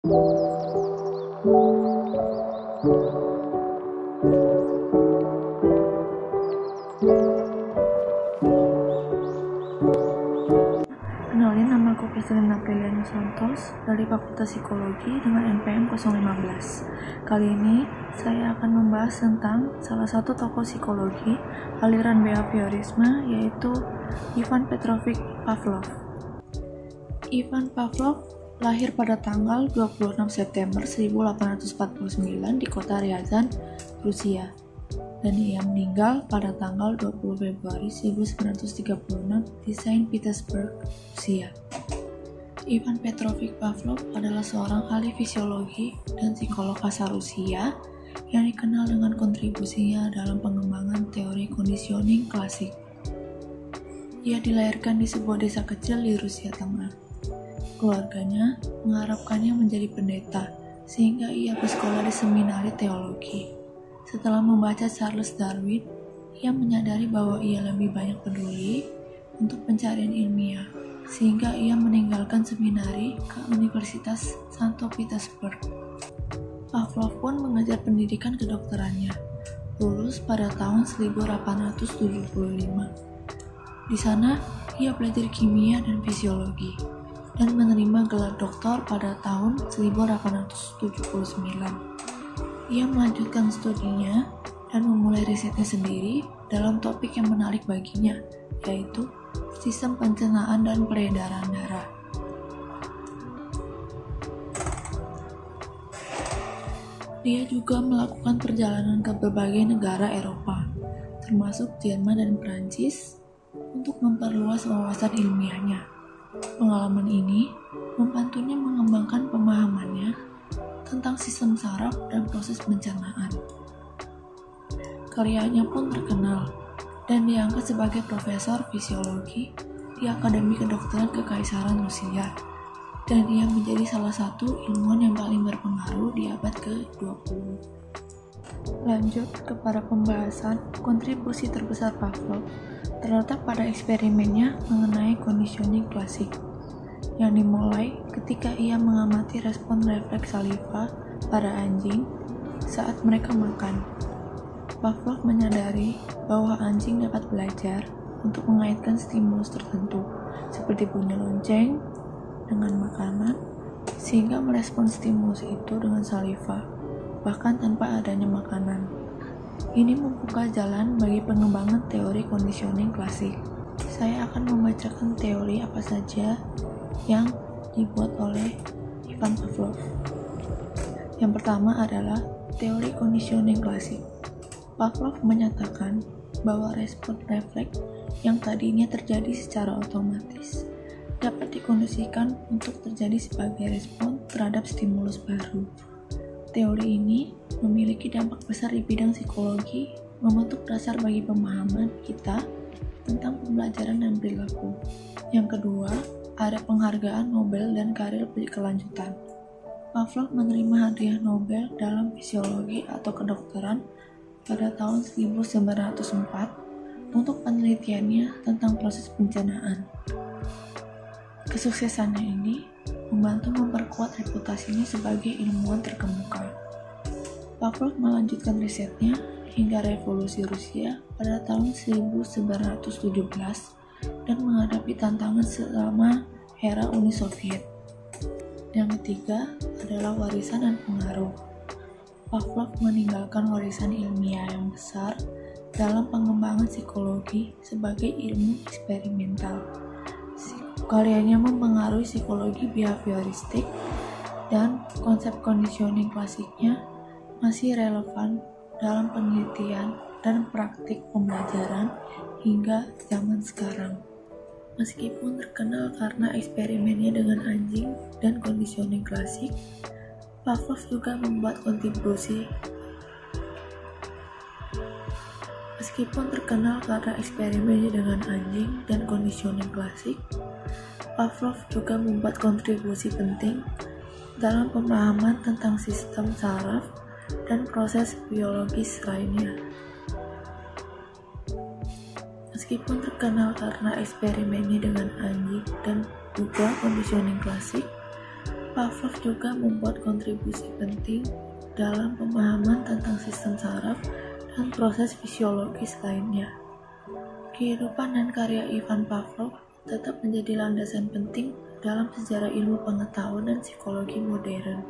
Kenalin, nama aku Kristalina Apriliana Santos dari Fakultas Psikologi dengan NPM 015. Kali ini saya akan membahas tentang salah satu tokoh psikologi aliran behaviorisme, yaitu Ivan Petrovich Pavlov. Ivan Pavlov lahir pada tanggal 26 September 1849 di kota Ryazan, Rusia, dan ia meninggal pada tanggal 20 Februari 1936 di Saint Petersburg, Rusia. Ivan Petrovich Pavlov adalah seorang ahli fisiologi dan psikolog asal Rusia yang dikenal dengan kontribusinya dalam pengembangan teori conditioning klasik. Ia dilahirkan di sebuah desa kecil di Rusia Tengah. Keluarganya mengharapkannya menjadi pendeta, sehingga ia bersekolah di seminari teologi. Setelah membaca Charles Darwin, ia menyadari bahwa ia lebih banyak peduli untuk pencarian ilmiah, sehingga ia meninggalkan seminari ke Universitas Santo Petersburg. Pavlov pun mengajar pendidikan kedokterannya, lulus pada tahun 1875. Di sana, ia belajar kimia dan fisiologi, dan menerima gelar doktor pada tahun 1879. Ia melanjutkan studinya dan memulai risetnya sendiri dalam topik yang menarik baginya, yaitu sistem pencernaan dan peredaran darah. Dia juga melakukan perjalanan ke berbagai negara Eropa, termasuk Jerman dan Prancis, untuk memperluas wawasan ilmiahnya. Pengalaman ini membantunya mengembangkan pemahamannya tentang sistem saraf dan proses pencernaan. Karyanya pun terkenal dan diangkat sebagai profesor fisiologi di Akademi Kedokteran Kekaisaran Rusia, dan ia menjadi salah satu ilmuwan yang paling berpengaruh di abad ke-20. Lanjut kepada pembahasan kontribusi terbesar Pavlov terletak pada eksperimennya mengenai conditioning klasik, yang dimulai ketika ia mengamati respon refleks saliva pada anjing saat mereka makan. Pavlov menyadari bahwa anjing dapat belajar untuk mengaitkan stimulus tertentu, seperti bunyi lonceng, dengan makanan, sehingga merespon stimulus itu dengan saliva, bahkan tanpa adanya makanan. Ini membuka jalan bagi pengembangan teori conditioning klasik. Saya akan membacakan teori apa saja yang dibuat oleh Ivan Pavlov. Yang pertama adalah teori conditioning klasik. Pavlov menyatakan bahwa respon refleks yang tadinya terjadi secara otomatis dapat dikondisikan untuk terjadi sebagai respon terhadap stimulus baru. Teori ini memiliki dampak besar di bidang psikologi, membentuk dasar bagi pemahaman kita tentang pembelajaran dan perilaku. Yang kedua, ada penghargaan Nobel dan karir berkelanjutan. Pavlov menerima hadiah Nobel dalam fisiologi atau kedokteran pada tahun 1904 untuk penelitiannya tentang proses pencernaan. Kesuksesannya ini membantu memperkuat reputasinya sebagai ilmuwan terkemuka. Pavlov melanjutkan risetnya hingga revolusi Rusia pada tahun 1917 dan menghadapi tantangan selama era Uni Soviet. Yang ketiga adalah warisan dan pengaruh. Pavlov meninggalkan warisan ilmiah yang besar dalam pengembangan psikologi sebagai ilmu eksperimental. Karyanya mempengaruhi psikologi behavioristik, dan konsep conditioning klasiknya masih relevan dalam penelitian dan praktik pembelajaran hingga zaman sekarang. Meskipun terkenal karena eksperimennya dengan anjing dan conditioning klasik, Pavlov juga membuat kontribusi. Meskipun terkenal karena eksperimennya dengan anjing dan conditioning klasik, Pavlov juga membuat kontribusi penting dalam pemahaman tentang sistem saraf dan proses biologis lainnya. Meskipun terkenal karena eksperimennya dengan anjing dan juga conditioning klasik, Pavlov juga membuat kontribusi penting dalam pemahaman tentang sistem saraf dan proses fisiologis lainnya. Kehidupan dan karya Ivan Pavlov tetap menjadi landasan penting dalam sejarah ilmu pengetahuan dan psikologi modern.